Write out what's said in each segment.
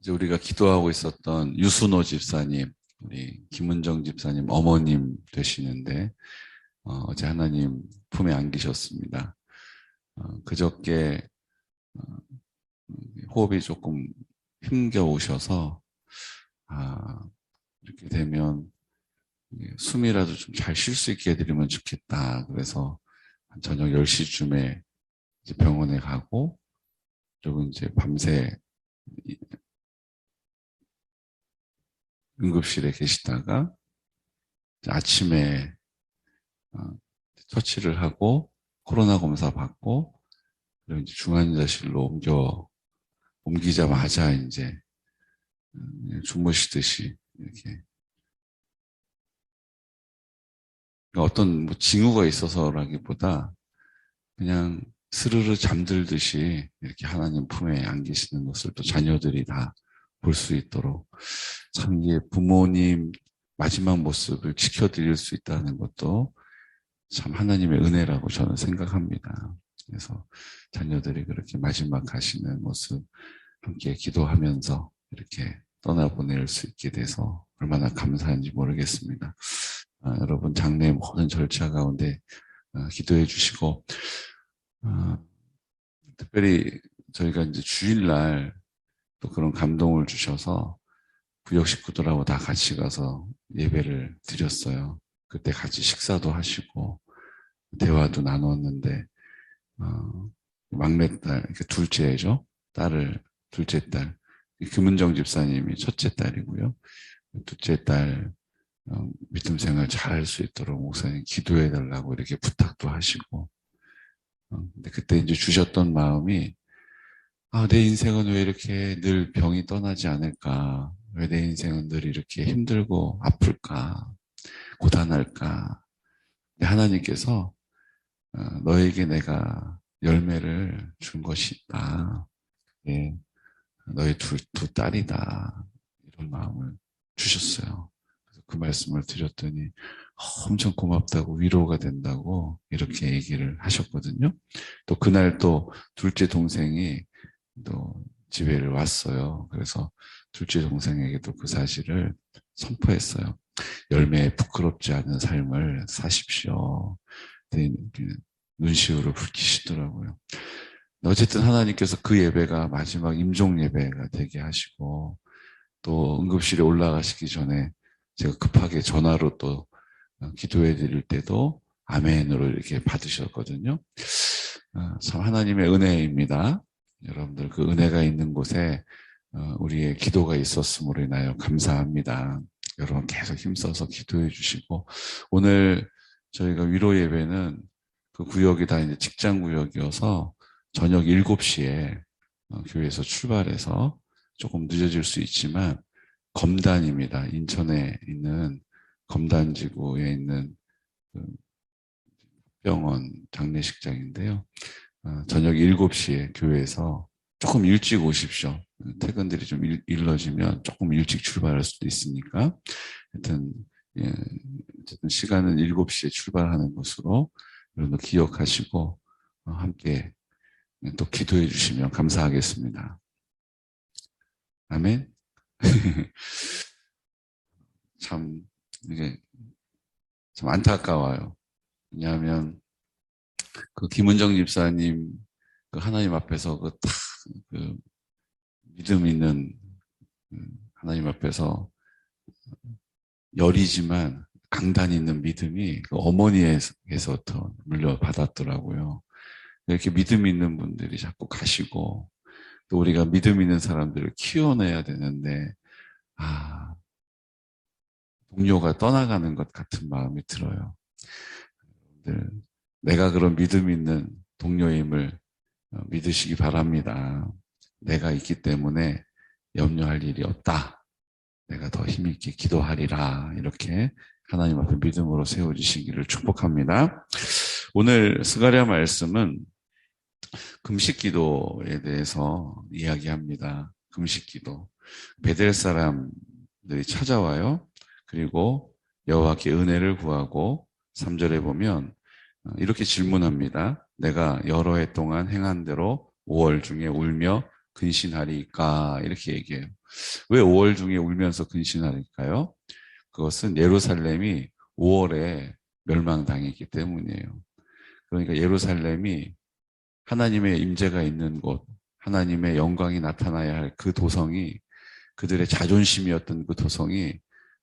이제 우리가 기도하고 있었던 유순호 집사님, 우리 김은정 집사님 어머님 되시는데 어제 하나님 품에 안기셨습니다. 그저께 어, 호흡이 조금 힘겨우셔서 아, 이렇게 되면 숨이라도 좀 잘 쉴 수 있게 해드리면 좋겠다. 그래서 한 저녁 10시쯤에 이제 병원에 가고 그리고 이제 밤새 응급실에 계시다가 아침에 어, 처치를 하고 코로나 검사 받고 그리고 이제 중환자실로 옮기자마자 이제 주무시듯이 이렇게 그러니까 어떤 뭐 징후가 있어서라기보다 그냥 스르르 잠들듯이 이렇게 하나님 품에 안기시는 것을 또 자녀들이 다 볼 수 있도록 참 이게 부모님 마지막 모습을 지켜드릴 수 있다는 것도 참 하나님의 은혜라고 저는 생각합니다. 그래서 자녀들이 그렇게 마지막 가시는 모습 함께 기도하면서 이렇게 떠나보낼 수 있게 돼서 얼마나 감사한지 모르겠습니다. 여러분 장례 모든 절차 가운데 기도해 주시고 특별히 저희가 이제 주일날 또 그런 감동을 주셔서 구역 식구들하고 다 같이 가서 예배를 드렸어요. 그때 같이 식사도 하시고 대화도 나눴는데 막내딸, 그러니까 둘째죠. 둘째 딸, 김은정 집사님이 첫째 딸이고요. 둘째 딸 믿음 생활 잘 할 수 있도록 목사님 기도해 달라고 이렇게 부탁도 하시고 근데 그때 이제 주셨던 마음이 내 인생은 왜 이렇게 늘 병이 떠나지 않을까? 왜 내 인생은 늘 이렇게 힘들고 아플까? 고단할까? 하나님께서 너에게 내가 열매를 준 것이 있다. 예, 너의 두 딸이다. 이런 마음을 주셨어요. 그래서 그 말씀을 드렸더니 엄청 고맙다고 위로가 된다고 이렇게 얘기를 하셨거든요. 또 그날 또 둘째 동생이 또 집에를 왔어요. 그래서 둘째 동생에게도 그 사실을 선포했어요. 열매에 부끄럽지 않은 삶을 사십시오. 눈시울을 붉히시더라고요. 어쨌든 하나님께서 그 예배가 마지막 임종 예배가 되게 하시고 또 응급실에 올라가시기 전에 제가 급하게 전화로 또 기도해 드릴 때도 아멘으로 이렇게 받으셨거든요. 참 하나님의 은혜입니다. 여러분들 그 은혜가 있는 곳에 우리의 기도가 있었음으로 인하여 감사합니다. 여러분 계속 힘써서 기도해 주시고 오늘 저희가 위로 예배는 그 구역이 다 이제 직장 구역이어서 저녁 7시에 교회에서 출발해서 조금 늦어질 수 있지만 검단입니다. 인천에 있는 검단지구에 있는 그 병원 장례식장인데요. 저녁 7시에 교회에서 조금 일찍 오십시오. 퇴근들이 좀 일러지면 조금 일찍 출발할 수도 있으니까. 하여튼, 예, 어쨌든 시간은 7시에 출발하는 것으로 여러분도 기억하시고 함께 또 기도해 주시면 감사하겠습니다. 아멘. 참 이게 참 안타까워요. 왜냐하면 그 김은정 집사님 그 하나님 앞에서 그 믿음 있는 하나님 앞에서 열이지만 강단 있는 믿음이 그 어머니에서부터 물려받았더라고요. 이렇게 믿음 있는 분들이 자꾸 가시고 또 우리가 믿음 있는 사람들을 키워내야 되는데 동료가 떠나가는 것 같은 마음이 들어요. 내가 그런 믿음 있는 동료임을 믿으시기 바랍니다. 내가 있기 때문에 염려할 일이 없다. 내가 더 힘있게 기도하리라. 이렇게 하나님 앞에 믿음으로 세워주시기를 축복합니다. 오늘 스가랴 말씀은 금식 기도에 대해서 이야기합니다. 금식 기도. 베델 사람들이 찾아와요. 그리고 여호와께 은혜를 구하고 3절에 보면 이렇게 질문합니다. 내가 여러 해 동안 행한 대로 5월 중에 울며 근신하리까 이렇게 얘기해요. 왜 5월 중에 울면서 근신하리까요? 그것은 예루살렘이 5월에 멸망당했기 때문이에요. 그러니까 예루살렘이 하나님의 임재가 있는 곳, 하나님의 영광이 나타나야 할 그 도성이, 그들의 자존심이었던 그 도성이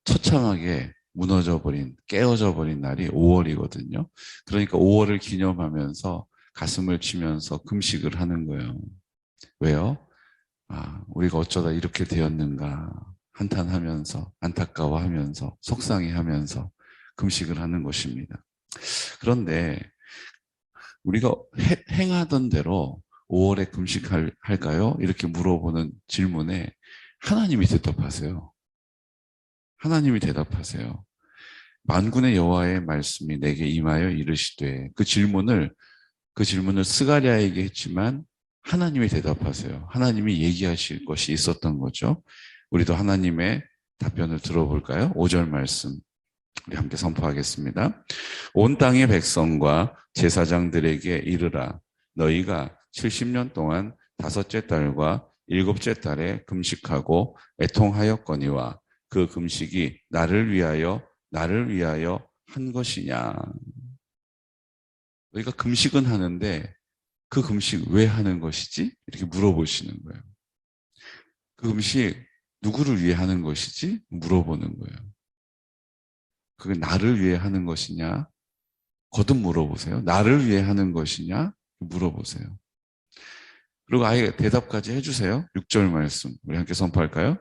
처참하게 무너져 버린, 깨어져 버린 날이 5월이거든요. 그러니까 5월을 기념하면서 가슴을 치면서 금식을 하는 거예요. 왜요? 우리가 어쩌다 이렇게 되었는가 한탄하면서, 안타까워하면서, 속상해하면서 금식을 하는 것입니다. 그런데 우리가 행하던 대로 5월에 금식할까요? 이렇게 물어보는 질문에 하나님이 대답하세요. 하나님이 대답하세요. 만군의 여호와의 말씀이 내게 임하여 이르시되, 그 질문을 스가랴에게 했지만 하나님이 대답하세요. 하나님이 얘기하실 것이 있었던 거죠. 우리도 하나님의 답변을 들어볼까요? 5절 말씀 우리 함께 선포하겠습니다. 온 땅의 백성과 제사장들에게 이르라. 너희가 70년 동안 다섯째 달과 일곱째 달에 금식하고 애통하였거니와 그 금식이 나를 위하여 한 것이냐. 너희가 금식은 하는데 그 금식 왜 하는 것이지? 이렇게 물어보시는 거예요. 그 금식 누구를 위해 하는 것이지? 물어보는 거예요. 그게 나를 위해 하는 것이냐? 거듭 물어보세요. 나를 위해 하는 것이냐? 물어보세요. 그리고 아예 대답까지 해주세요. 6절 말씀 우리 함께 선포할까요?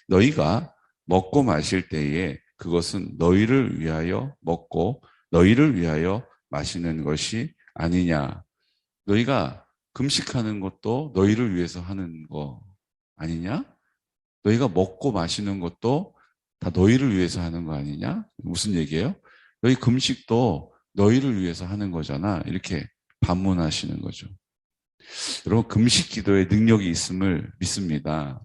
너희가 먹고 마실 때에 그것은 너희를 위하여 먹고 너희를 위하여 마시는 것이 아니냐. 너희가 금식하는 것도 너희를 위해서 하는 거 아니냐? 너희가 먹고 마시는 것도 다 너희를 위해서 하는 거 아니냐? 무슨 얘기예요? 너희 금식도 너희를 위해서 하는 거잖아. 이렇게 반문하시는 거죠. 여러분, 금식 기도에 능력이 있음을 믿습니다.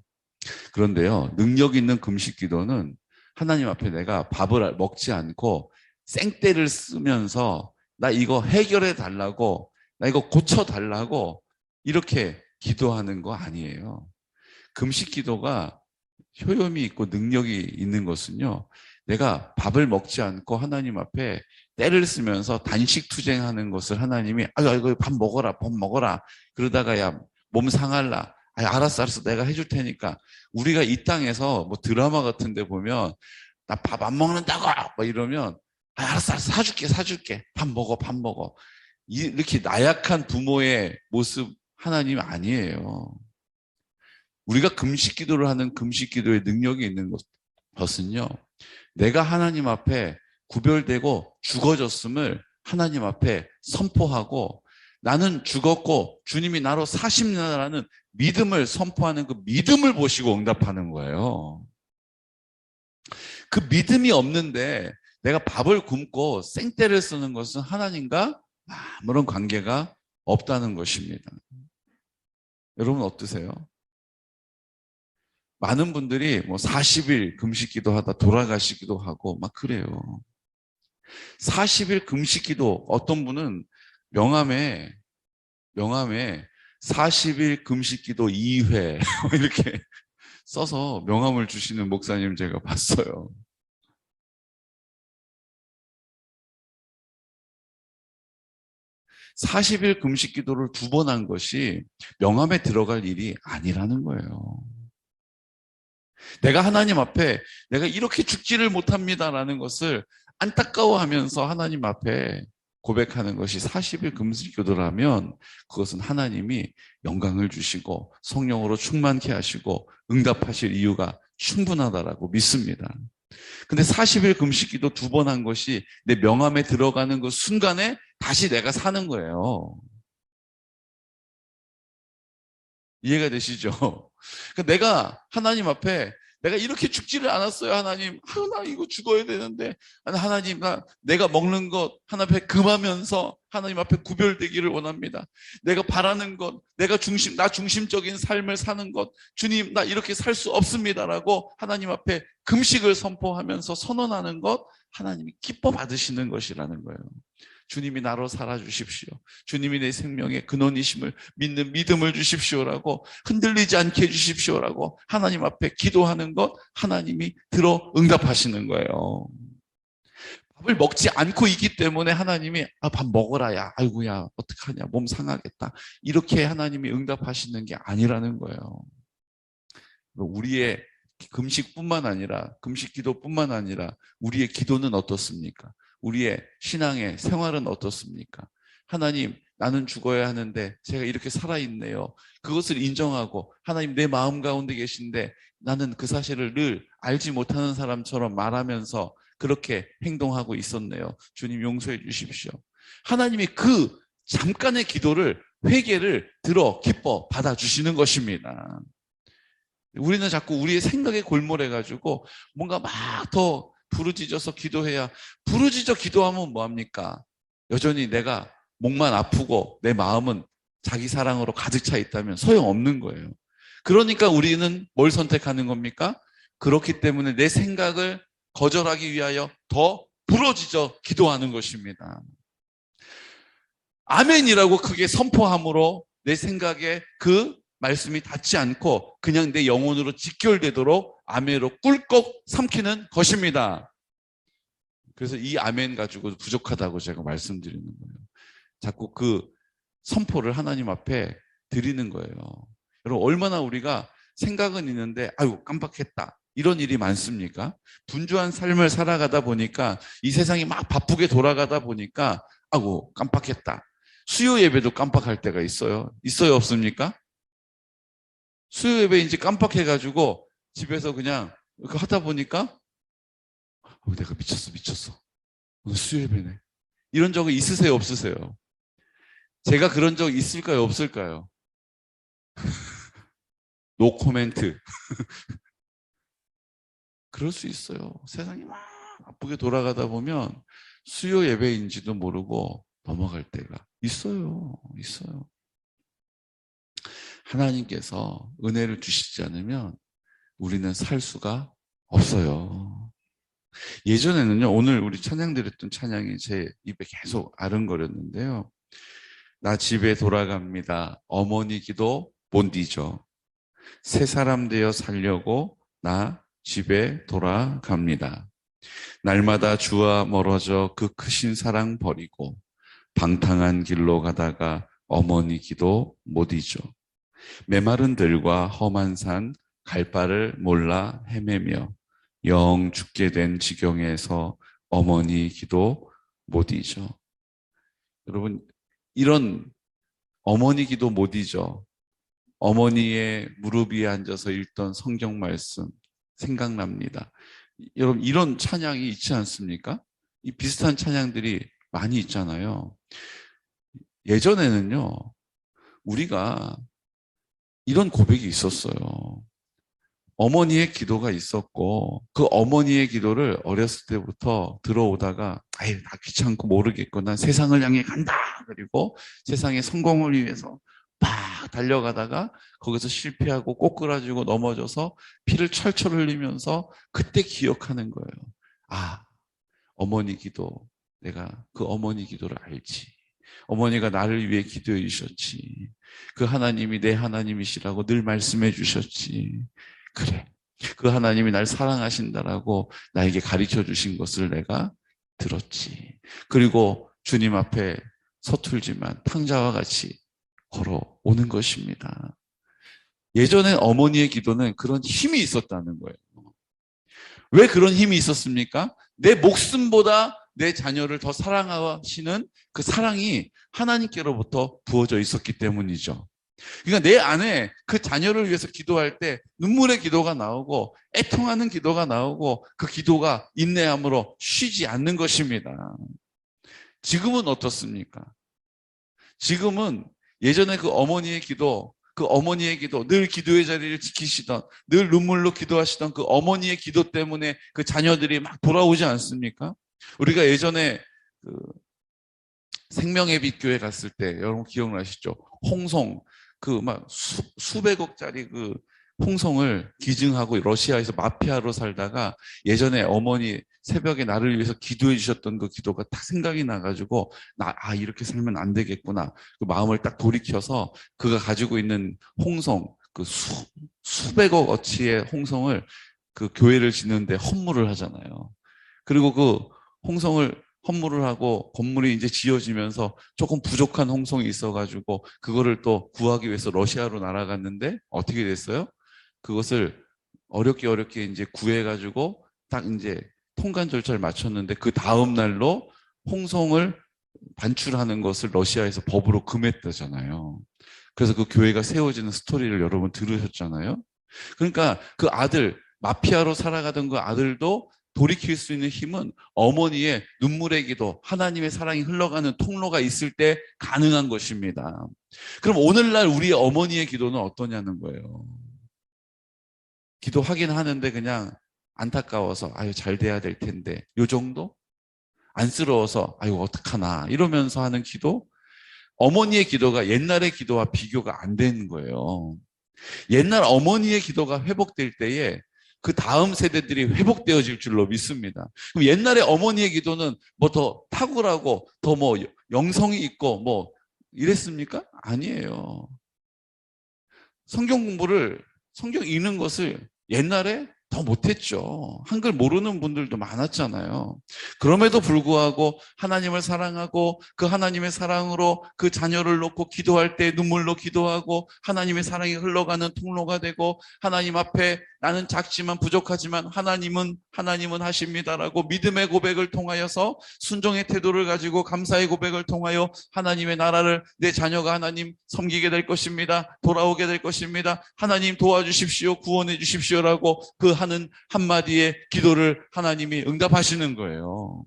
그런데요, 능력 있는 금식 기도는 하나님 앞에 내가 밥을 먹지 않고 생떼를 쓰면서 나 이거 해결해 달라고, 나 이거 고쳐 달라고 이렇게 기도하는 거 아니에요. 금식 기도가 효용이 있고 능력이 있는 것은요, 내가 밥을 먹지 않고 하나님 앞에 때를 쓰면서 단식 투쟁하는 것을 하나님이 아이고 밥 먹어라 그러다가 야 몸 상할라, 알았어 내가 해줄 테니까. 우리가 이 땅에서 뭐 드라마 같은 데 보면 나 밥 안 먹는다고 뭐 이러면 알았어 사줄게 밥 먹어 이렇게 나약한 부모의 모습 하나님 아니에요. 우리가 금식 기도를 하는 금식 기도의 능력이 있는 것은요, 내가 하나님 앞에 구별되고 죽어졌음을 하나님 앞에 선포하고 나는 죽었고 주님이 나로 사십니다라는 믿음을 선포하는 그 믿음을 보시고 응답하는 거예요. 그 믿음이 없는데 내가 밥을 굶고 생떼를 쓰는 것은 하나님과 아무런 관계가 없다는 것입니다. 여러분 어떠세요? 많은 분들이 뭐 40일 금식 기도하다 돌아가시기도 하고 막 그래요. 40일 금식 기도, 어떤 분은 명함에 40일 금식 기도 2회 이렇게 써서 명함을 주시는 목사님 제가 봤어요. (40일) 금식 기도를 2번 한 것이 명함에 들어갈 일이 아니라는 거예요. 내가 하나님 앞에 내가 이렇게 죽지를 못합니다라는 것을 안타까워하면서 하나님 앞에 고백하는 것이 40일 금식 기도라면 그것은 하나님이 영광을 주시고 성령으로 충만케 하시고 응답하실 이유가 충분하다라고 믿습니다. 근데 40일 금식 기도 2번 한 것이 내 명함에 들어가는 그 순간에 다시 내가 사는 거예요. 이해가 되시죠? 그러니까 내가 하나님 앞에 내가 이렇게 죽지를 않았어요. 하나님, 나 이거 죽어야 되는데 하나님, 내가 먹는 것 하나님 앞에 금하면서 하나님 앞에 구별되기를 원합니다. 내가 바라는 것, 나 중심적인 삶을 사는 것, 주님 나 이렇게 살 수 없습니다라고 하나님 앞에 금식을 선포하면서 선언하는 것, 하나님이 기뻐 받으시는 것이라는 거예요. 주님이 나로 살아주십시오. 주님이 내 생명의 근원이심을 믿는 믿음을 주십시오라고, 흔들리지 않게 해주십시오라고 하나님 앞에 기도하는 것, 하나님이 들어 응답하시는 거예요. 밥을 먹지 않고 있기 때문에 하나님이 밥 먹어라, 야, 아이고야, 어떡하냐, 몸 상하겠다, 이렇게 하나님이 응답하시는 게 아니라는 거예요. 우리의 금식뿐만 아니라, 금식 기도뿐만 아니라 우리의 기도는 어떻습니까? 우리의 신앙의 생활은 어떻습니까? 하나님, 나는 죽어야 하는데 제가 이렇게 살아있네요. 그것을 인정하고, 하나님, 내 마음 가운데 계신데 나는 그 사실을 늘 알지 못하는 사람처럼 말하면서 그렇게 행동하고 있었네요. 주님, 용서해 주십시오. 하나님이 그 잠깐의 기도를, 회개를 들어 기뻐 받아주시는 것입니다. 우리는 자꾸 우리의 생각에 골몰해가지고 뭔가 막 더 부르짖어서 기도해야, 부르짖어 기도하면 뭐합니까? 여전히 내가 목만 아프고 내 마음은 자기 사랑으로 가득 차 있다면 소용없는 거예요. 그러니까 우리는 뭘 선택하는 겁니까? 그렇기 때문에 내 생각을 거절하기 위하여 더 부르짖어 기도하는 것입니다. 아멘이라고 크게 선포함으로 내 생각에 그 말씀이 닿지 않고 그냥 내 영혼으로 직결되도록 아멘으로 꿀꺽 삼키는 것입니다. 그래서 이 아멘 가지고 부족하다고 제가 말씀드리는 거예요. 자꾸 그 선포를 하나님 앞에 드리는 거예요. 여러분, 얼마나 우리가 생각은 있는데 아유 깜빡했다, 이런 일이 많습니까? 분주한 삶을 살아가다 보니까, 이 세상이 막 바쁘게 돌아가다 보니까 아이고 깜빡했다. 수요 예배도 깜빡할 때가 있어요. 있어요, 없습니까? 수요 예배인지 깜빡해가지고 집에서 그냥 하다 보니까 내가 미쳤어. 오늘 수요 예배네. 이런 적이 있으세요, 없으세요? 제가 그런 적 있을까요, 없을까요? 노 코멘트. 그럴 수 있어요. 세상이 막 바쁘게 돌아가다 보면 수요 예배인지도 모르고 넘어갈 때가 있어요. 하나님께서 은혜를 주시지 않으면 우리는 살 수가 없어요. 예전에는요, 오늘 우리 찬양 드렸던 찬양이 제 입에 계속 아른거렸는데요. 나 집에 돌아갑니다. 어머니 기도 못 잊어. 새 사람 되어 살려고 나 집에 돌아갑니다. 날마다 주와 멀어져 그 크신 사랑 버리고 방탕한 길로 가다가 어머니 기도 못 잊어. 메마른 들과 험한 산 갈 바를 몰라 헤매며 영 죽게 된 지경에서 어머니 기도 못 잊어. 여러분, 이런 어머니 기도 못 잊어, 어머니의 무릎 위에 앉아서 읽던 성경 말씀 생각납니다. 여러분, 이런 찬양이 있지 않습니까? 이 비슷한 찬양들이 많이 있잖아요. 예전에는요, 우리가 이런 고백이 있었어요. 어머니의 기도가 있었고, 그 어머니의 기도를 어렸을 때부터 들어오다가 아유 나 귀찮고 모르겠고 난 세상을 향해 간다, 그리고 세상의 성공을 위해서 막 달려가다가 거기서 실패하고 꼬꾸라지고 넘어져서 피를 철철 흘리면서 그때 기억하는 거예요. 아, 어머니 기도, 내가 그 어머니 기도를 알지. 어머니가 나를 위해 기도해 주셨지. 그 하나님이 내 하나님이시라고 늘 말씀해 주셨지. 그래, 그 하나님이 날 사랑하신다라고 나에게 가르쳐 주신 것을 내가 들었지. 그리고 주님 앞에 서툴지만 탕자와 같이 걸어오는 것입니다. 예전엔 어머니의 기도는 그런 힘이 있었다는 거예요. 왜 그런 힘이 있었습니까? 내 목숨보다 내 자녀를 더 사랑하시는 그 사랑이 하나님께로부터 부어져 있었기 때문이죠. 그러니까 내 안에 그 자녀를 위해서 기도할 때 눈물의 기도가 나오고 애통하는 기도가 나오고 그 기도가 인내함으로 쉬지 않는 것입니다. 지금은 어떻습니까? 지금은 예전에 그 어머니의 기도, 늘 기도의 자리를 지키시던, 늘 눈물로 기도하시던 그 어머니의 기도 때문에 그 자녀들이 막 돌아오지 않습니까? 우리가 예전에 그 생명의 빛 교회 갔을 때 여러분 기억나시죠? 홍송 그 막 수백억짜리 그 홍성을 기증하고 러시아에서 마피아로 살다가 예전에 어머니 새벽에 나를 위해서 기도해 주셨던 그 기도가 딱 생각이 나가지고 이렇게 살면 안 되겠구나. 그 마음을 딱 돌이켜서 그가 가지고 있는 홍성, 그 수백억 어치의 홍성을 그 교회를 짓는데 헌물을 하잖아요. 그리고 그 홍성을 헌물을 하고 건물이 이제 지어지면서 조금 부족한 홍성이 있어가지고 그거를 또 구하기 위해서 러시아로 날아갔는데 어떻게 됐어요? 그것을 어렵게 이제 구해가지고 딱 이제 통관 절차를 마쳤는데 그 다음 날로 홍성을 반출하는 것을 러시아에서 법으로 금했다잖아요. 그래서 그 교회가 세워지는 스토리를 여러분 들으셨잖아요. 그러니까 그 아들, 마피아로 살아가던 그 아들도 돌이킬 수 있는 힘은 어머니의 눈물의 기도, 하나님의 사랑이 흘러가는 통로가 있을 때 가능한 것입니다. 그럼 오늘날 우리 어머니의 기도는 어떠냐는 거예요. 기도하긴 하는데 그냥 안타까워서 잘 돼야 될 텐데 요 정도? 안쓰러워서 어떡하나 이러면서 하는 기도? 어머니의 기도가 옛날의 기도와 비교가 안 되는 거예요. 옛날 어머니의 기도가 회복될 때에 그 다음 세대들이 회복되어질 줄로 믿습니다. 그럼 옛날에 어머니의 기도는 뭐 더 탁월하고 더 뭐 영성이 있고 뭐 이랬습니까? 아니에요. 성경 읽는 것을 옛날에 더 못했죠. 한글 모르는 분들도 많았잖아요. 그럼에도 불구하고 하나님을 사랑하고 그 하나님의 사랑으로 그 자녀를 놓고 기도할 때 눈물로 기도하고 하나님의 사랑이 흘러가는 통로가 되고 하나님 앞에 나는 작지만 부족하지만 하나님은 하십니다라고 믿음의 고백을 통하여서 순종의 태도를 가지고 감사의 고백을 통하여 하나님의 나라를 내 자녀가 하나님 섬기게 될 것입니다. 돌아오게 될 것입니다. 하나님 도와주십시오. 구원해 주십시오라고 그 하는 한마디의 기도를 하나님이 응답하시는 거예요.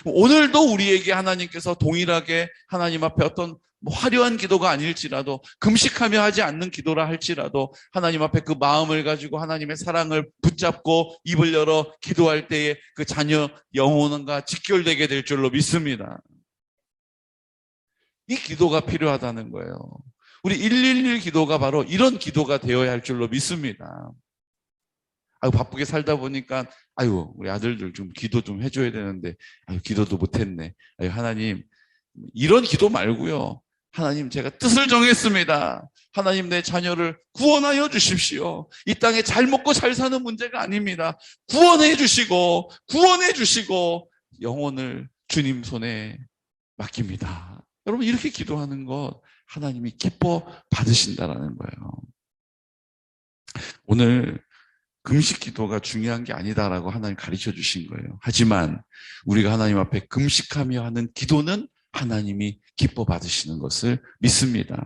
오늘도 우리에게 하나님께서 동일하게 하나님 앞에 어떤 화려한 기도가 아닐지라도 금식하며 하지 않는 기도라 할지라도 하나님 앞에 그 마음을 가지고 하나님의 사랑을 붙잡고 입을 열어 기도할 때에 그 자녀 영혼과 직결되게 될 줄로 믿습니다. 이 기도가 필요하다는 거예요. 우리 111 기도가 바로 이런 기도가 되어야 할 줄로 믿습니다. 바쁘게 살다 보니까 우리 아들들 좀 기도 좀 해줘야 되는데 기도도 못했네. 하나님 이런 기도 말고요. 하나님 제가 뜻을 정했습니다. 하나님 내 자녀를 구원하여 주십시오. 이 땅에 잘 먹고 잘 사는 문제가 아닙니다. 구원해 주시고 영혼을 주님 손에 맡깁니다. 여러분 이렇게 기도하는 것 하나님이 기뻐 받으신다라는 거예요. 오늘 금식 기도가 중요한 게 아니다라고 하나님 가르쳐 주신 거예요. 하지만 우리가 하나님 앞에 금식하며 하는 기도는 하나님이 기뻐 받으시는 것을 믿습니다.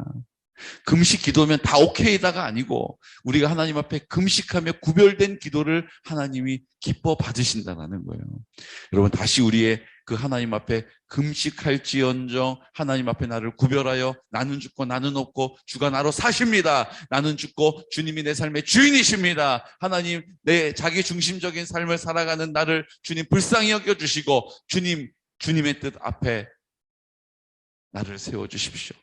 금식 기도면 다 오케이다가 아니고 우리가 하나님 앞에 금식하며 구별된 기도를 하나님이 기뻐 받으신다는 거예요. 여러분 다시 우리의 그 하나님 앞에 금식할지언정 하나님 앞에 나를 구별하여 나는 죽고 나는 없고 주가 나로 사십니다. 나는 죽고 주님이 내 삶의 주인이십니다. 하나님 내 자기 중심적인 삶을 살아가는 나를 주님 불쌍히 여겨주시고 주님의 뜻 앞에 나를 세워주십시오.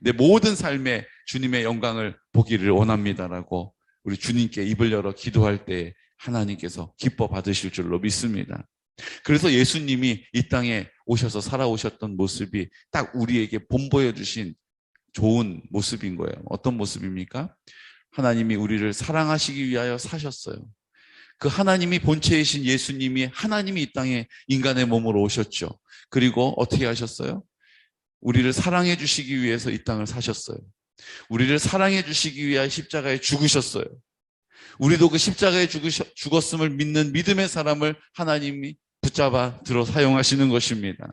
내 모든 삶에 주님의 영광을 보기를 원합니다라고 우리 주님께 입을 열어 기도할 때 하나님께서 기뻐 받으실 줄로 믿습니다. 그래서 예수님이 이 땅에 오셔서 살아오셨던 모습이 딱 우리에게 본보여 주신 좋은 모습인 거예요. 어떤 모습입니까? 하나님이 우리를 사랑하시기 위하여 사셨어요. 그 하나님이 본체이신 예수님이 하나님이 이 땅에 인간의 몸으로 오셨죠. 그리고 어떻게 하셨어요? 우리를 사랑해 주시기 위해서 이 땅을 사셨어요. 우리를 사랑해 주시기 위하여 십자가에 죽으셨어요. 우리도 그 십자가에 죽었음을 믿는 믿음의 사람을 하나님이 붙잡아 들어 사용하시는 것입니다.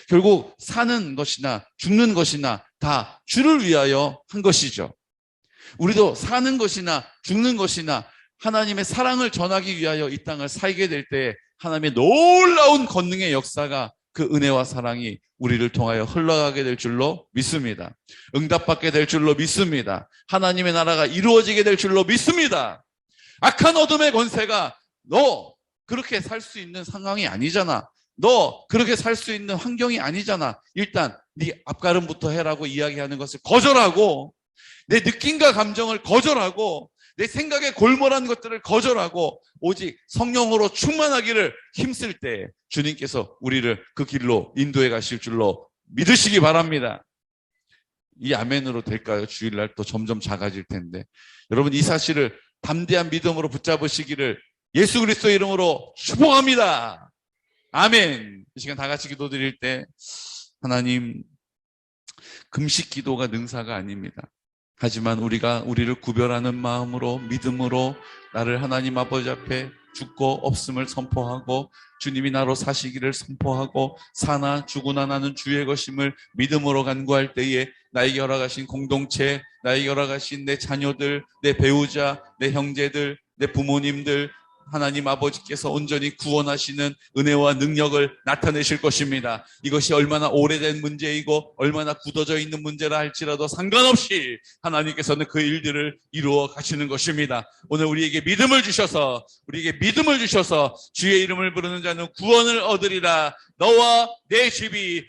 결국 사는 것이나 죽는 것이나 다 주를 위하여 한 것이죠. 우리도 사는 것이나 죽는 것이나 하나님의 사랑을 전하기 위하여 이 땅을 살게 될 때 하나님의 놀라운 권능의 역사가 그 은혜와 사랑이 우리를 통하여 흘러가게 될 줄로 믿습니다. 응답받게 될 줄로 믿습니다. 하나님의 나라가 이루어지게 될 줄로 믿습니다. 악한 어둠의 권세가 너 그렇게 살 수 있는 상황이 아니잖아. 너 그렇게 살 수 있는 환경이 아니잖아. 일단 네 앞가름부터 해라고 이야기하는 것을 거절하고 내 느낌과 감정을 거절하고 내 생각에 골몰한 것들을 거절하고 오직 성령으로 충만하기를 힘쓸 때 주님께서 우리를 그 길로 인도해 가실 줄로 믿으시기 바랍니다. 이 아멘으로 될까요? 주일날 또 점점 작아질 텐데. 여러분, 이 사실을 담대한 믿음으로 붙잡으시기를 예수 그리스도의 이름으로 축복합니다. 아멘. 이 시간 다 같이 기도드릴 때, 하나님, 금식 기도가 능사가 아닙니다. 하지만 우리를 구별하는 마음으로, 믿음으로 나를 하나님 아버지 앞에 죽고 없음을 선포하고 주님이 나로 사시기를 선포하고 사나 죽으나 나는 주의 것임을 믿음으로 간구할 때에 나에게 허락하신 공동체, 나에게 허락하신 내 자녀들, 내 배우자, 내 형제들, 내 부모님들, 하나님 아버지께서 온전히 구원하시는 은혜와 능력을 나타내실 것입니다. 이것이 얼마나 오래된 문제이고 얼마나 굳어져 있는 문제라 할지라도 상관없이 하나님께서는 그 일들을 이루어 가시는 것입니다. 오늘 우리에게 믿음을 주셔서 주의 이름을 부르는 자는 구원을 얻으리라. 너와 내 집이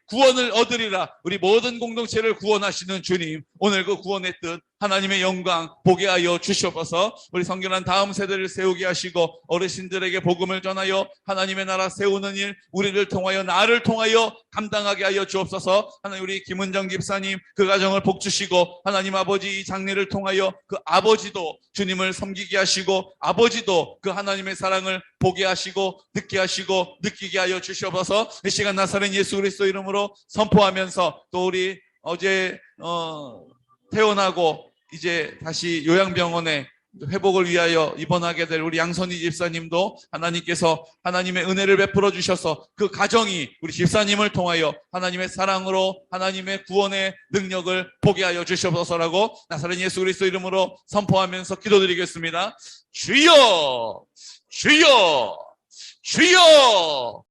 구원을 얻으리라. 우리 모든 공동체를 구원하시는 주님, 오늘 그 구원의 뜻 하나님의 영광 보게 하여 주시옵소서. 우리 성결한 다음 세대를 세우게 하시고 어르신들에게 복음을 전하여 하나님의 나라 세우는 일 우리를 통하여 나를 통하여 감당하게 하여 주옵소서. 하나님, 우리 김은정 집사님 그 가정을 복주시고 하나님 아버지 이 장례를 통하여 그 아버지도 주님을 섬기게 하시고 아버지도 그 하나님의 사랑을 보게 하시고 듣게 하시고 느끼게 하여 주시옵소서. 이 시간 나사렛 예수 그리스도 이름으로 선포하면서 또 우리 어제 태어나고 이제 다시 요양병원에 회복을 위하여 입원하게 될 우리 양선희 집사님도 하나님께서 하나님의 은혜를 베풀어 주셔서 그 가정이 우리 집사님을 통하여 하나님의 사랑으로 하나님의 구원의 능력을 보게 하여 주시옵소서라고 나사렛 예수 그리스도 이름으로 선포하면서 기도드리겠습니다. 주여, 주여, 주여,